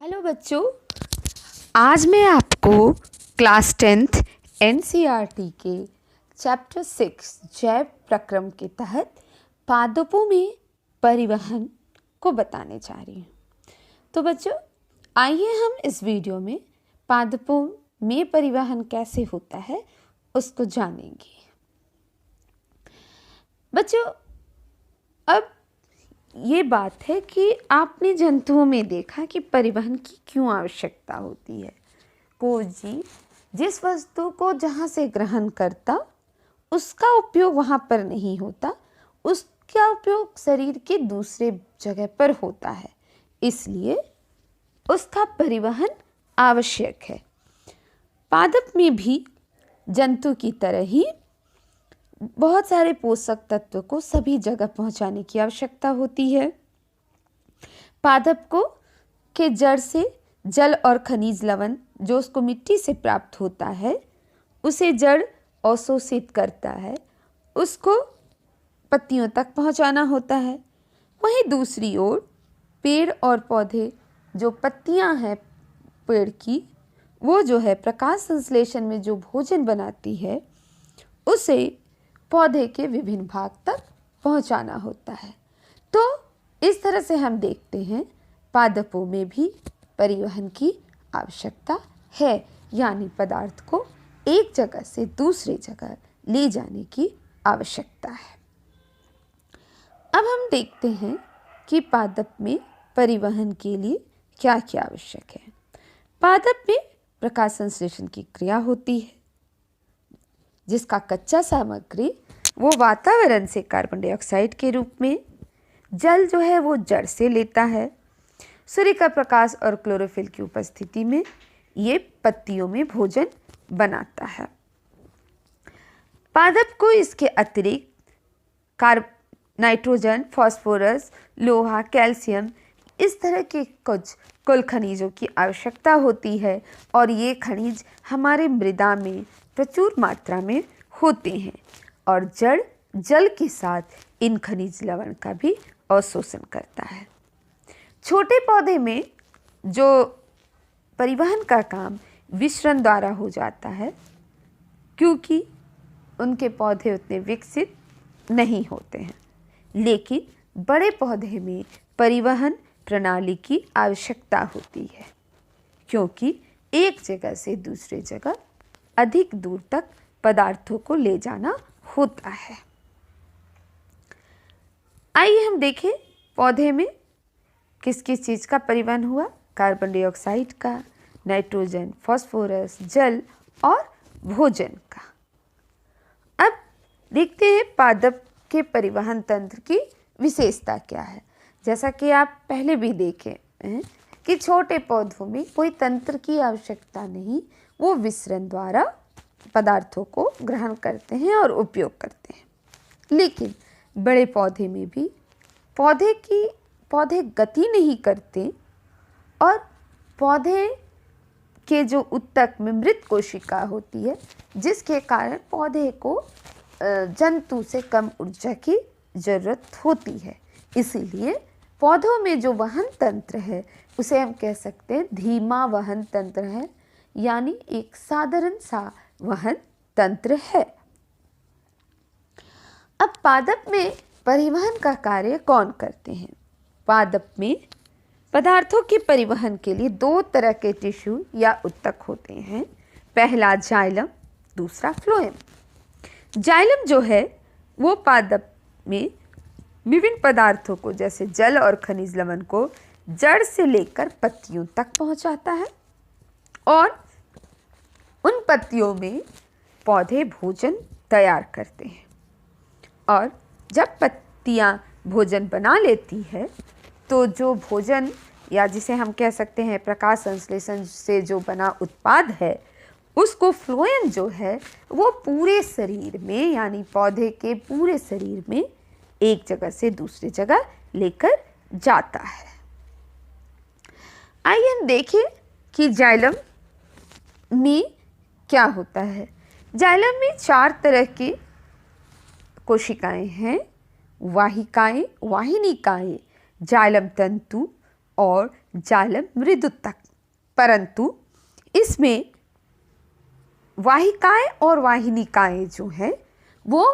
Hello बच्चों, आज मैं आपको क्लास 10th एनसीईआरटी के चैप्टर 6 जैव प्रक्रम के तहत पादपों में परिवहन को बताने जा रही हूँ। तो बच्चों, आइए हम इस वीडियो में पादपों में परिवहन कैसे होता है उसको जानेंगे। बच्चों, अब ये बात है कि आपने जंतुओं में देखा कि परिवहन की क्यों आवश्यकता होती है। कोई जीव जिस वस्तु को जहाँ से ग्रहण करता उसका उपयोग वहाँ पर नहीं होता, उसका उपयोग शरीर के दूसरे जगह पर होता है, इसलिए उसका परिवहन आवश्यक है। पादप में भी जंतु की तरह ही बहुत सारे पोषक तत्व को सभी जगह पहुंचाने की आवश्यकता होती है। पादप को के जड़ से जल और खनिज लवण जो उसको मिट्टी से प्राप्त होता है उसे जड़ अवशोषित करता है, उसको पत्तियों तक पहुंचाना होता है। वहीं दूसरी ओर पेड़ और पौधे जो पत्तियां हैं पेड़ की, वो जो है प्रकाश संश्लेषण में जो भोजन बनाती है उसे पौधे के विभिन्न भाग तक पहुंचाना होता है। तो इस तरह से हम देखते हैं पादपों में भी परिवहन की आवश्यकता है, यानी पदार्थ को एक जगह से दूसरी जगह ले जाने की आवश्यकता है। अब हम देखते हैं कि पादप में परिवहन के लिए क्या क्या आवश्यक है। पादप में प्रकाश संश्लेषण की क्रिया होती है, जिसका कच्चा सामग्री वो वातावरण से कार्बन डाइऑक्साइड के रूप में, जल जो है वो जड़ से लेता है। सूर्य का प्रकाश और क्लोरोफिल की उपस्थिति में ये पत्तियों में भोजन बनाता है। पादप को इसके अतिरिक्त नाइट्रोजन, फास्फोरस, लोहा, कैल्शियम इस तरह के कुछ कुल खनिजों की आवश्यकता होती है और ये खनिज हमारे मृदा में प्रचुर मात्रा में होते हैं और जड़ जल के साथ इन खनिज लवण का भी अवशोषण करता है। छोटे पौधे में जो परिवहन का काम विसरण द्वारा हो जाता है, क्योंकि उनके पौधे उतने विकसित नहीं होते हैं, लेकिन बड़े पौधे में परिवहन प्रणाली की आवश्यकता होती है, क्योंकि एक जगह से दूसरे जगह अधिक दूर तक पदार्थों को ले जाना होता है। आइए हम देखें पौधे में किस किस चीज़ का परिवहन हुआ। कार्बन डाइऑक्साइड का, नाइट्रोजन, फास्फोरस, जल और भोजन का। अब देखते हैं पादप के परिवहन तंत्र की विशेषता क्या है। जैसा कि आप पहले भी देखे हैं कि छोटे पौधों में कोई तंत्र की आवश्यकता नहीं, वो विसरण द्वारा पदार्थों को ग्रहण करते हैं और उपयोग करते हैं। लेकिन बड़े पौधे में भी पौधे गति नहीं करते और पौधे के जो उत्तक में मृत कोशिका होती है, जिसके कारण पौधे को जंतु से कम ऊर्जा की जरूरत होती है। इसीलिए पौधों में जो वहन तंत्र है उसे हम कह सकते हैं धीमा वहन तंत्र है, यानी एक साधारण सा वहन तंत्र है। अब पादप में परिवहन का कार्य कौन करते हैं। पादप में पदार्थों के परिवहन के लिए दो तरह के टिश्यू या उत्तक होते हैं। पहला जाइलम, दूसरा फ्लोएम। जाइलम जो है वो पादप में विभिन्न पदार्थों को जैसे जल और खनिज लवण को जड़ से लेकर पत्तियों तक पहुंचाता है और उन पत्तियों में पौधे भोजन तैयार करते हैं। और जब पत्तियां भोजन बना लेती है तो जो भोजन या जिसे हम कह सकते हैं प्रकाश संश्लेषण से जो बना उत्पाद है, उसको फ्लोएम जो है वो पूरे शरीर में, यानी पौधे के पूरे शरीर में एक जगह से दूसरी जगह लेकर जाता है। आइए हम देखें कि जाइलम में क्या होता है। जाइलम में 4 तरह की कोशिकाएं हैं। वाहिकाएं, वाहिनिकाएं, जाइलम तंतु और जाइलम मृदु तक। परंतु इसमें वाहिकाएं और वाहिनिकाएं जो है वो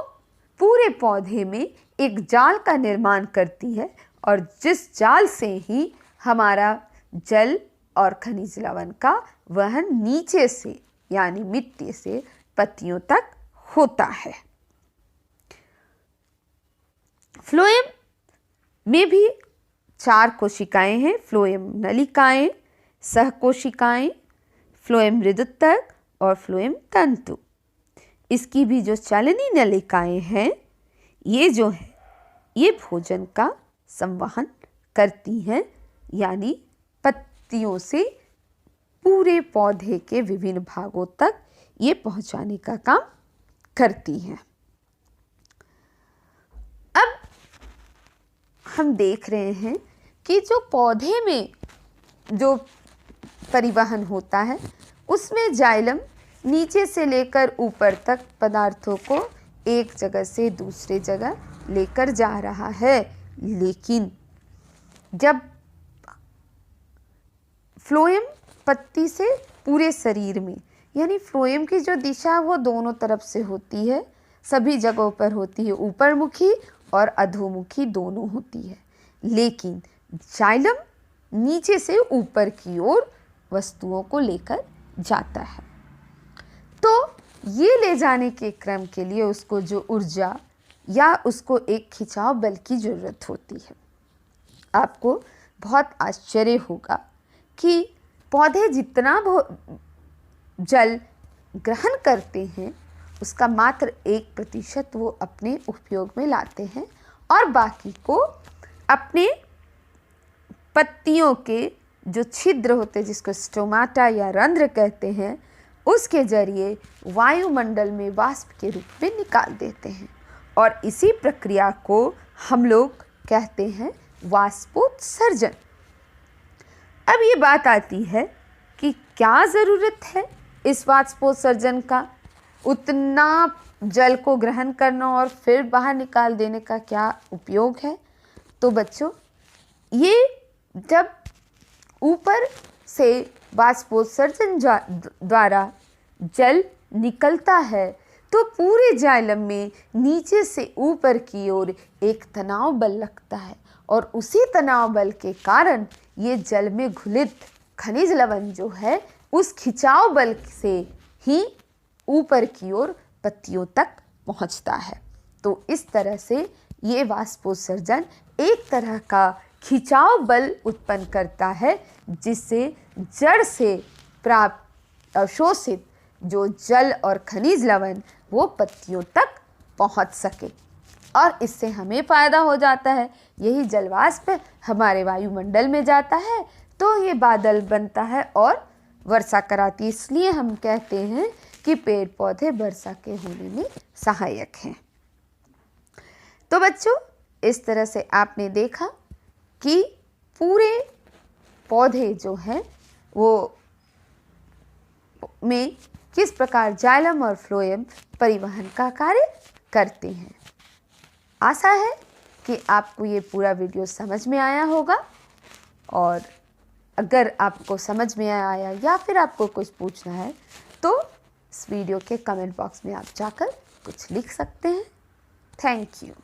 पूरे पौधे में एक जाल का निर्माण करती है, और जिस जाल से ही हमारा जल और खनिज लवण का वहन नीचे से यानी मिट्टी से पत्तियों तक होता है। फ्लोएम में भी 4 कोशिकाएं हैं, फ्लोएम नलिकाएं, सहकोशिकाएं, फ्लोएम मृदुतक और फ्लोएम तंतु। इसकी भी जो चलनी नलिकाएं हैं ये जो है ये भोजन का संवहन करती हैं, यानी पत्तियों से पूरे पौधे के विभिन्न भागों तक ये पहुंचाने का काम करती हैं। अब हम देख रहे हैं कि जो पौधे में जो परिवहन होता है उसमें जाइलम नीचे से लेकर ऊपर तक पदार्थों को एक जगह से दूसरे जगह लेकर जा रहा है, लेकिन जब फ्लोएम पत्ती से पूरे शरीर में, यानी फ्लोएम की जो दिशा वो दोनों तरफ से होती है, सभी जगहों पर होती है, ऊपर मुखी और अधोमुखी दोनों होती है, लेकिन जाइलम नीचे से ऊपर की ओर वस्तुओं को लेकर जाता है। तो ये ले जाने के क्रम के लिए उसको जो ऊर्जा या उसको एक खिंचाव बल की ज़रूरत होती है। आपको बहुत आश्चर्य होगा कि पौधे जितना जल ग्रहण करते हैं उसका मात्र 1% वो अपने उपयोग में लाते हैं, और बाकी को अपने पत्तियों के जो छिद्र होते हैं जिसको स्टोमाटा या रंध्र कहते हैं उसके जरिए वायुमंडल में वाष्प के रूप में निकाल देते हैं, और इसी प्रक्रिया को हम लोग कहते हैं वाष्पोत्सर्जन। अब ये बात आती है कि क्या ज़रूरत है इस वाष्पोत्सर्जन का, उतना जल को ग्रहण करना और फिर बाहर निकाल देने का क्या उपयोग है। तो बच्चों, ये जब ऊपर से वाष्पोत्सर्जन द्वारा जल निकलता है तो पूरे जाइलम में नीचे से ऊपर की ओर एक तनाव बल लगता है, और उसी तनाव बल के कारण ये जल में घुलित खनिज लवण जो है उस खिंचाव बल से ही ऊपर की ओर पत्तियों तक पहुंचता है। तो इस तरह से ये वाष्पोत्सर्जन एक तरह का खिंचाव बल उत्पन्न करता है, जिससे जड़ से प्राप्त अवशोषित जो जल और खनिज लवण वो पत्तियों तक पहुंच सके, और इससे हमें फ़ायदा हो जाता है। यही जलवाष्प हमारे वायुमंडल में जाता है तो ये बादल बनता है और वर्षा कराती है। इसलिए हम कहते हैं कि पेड़ पौधे वर्षा के होने में सहायक हैं। तो बच्चों, इस तरह से आपने देखा कि पूरे पौधे जो हैं वो में किस प्रकार जाइलम और फ्लोएम परिवहन का कार्य करते हैं। आशा है कि आपको ये पूरा वीडियो समझ में आया होगा, और अगर आपको समझ में आया या फिर आपको कुछ पूछना है तो इस वीडियो के कमेंट बॉक्स में आप जाकर कुछ लिख सकते हैं। Thank you.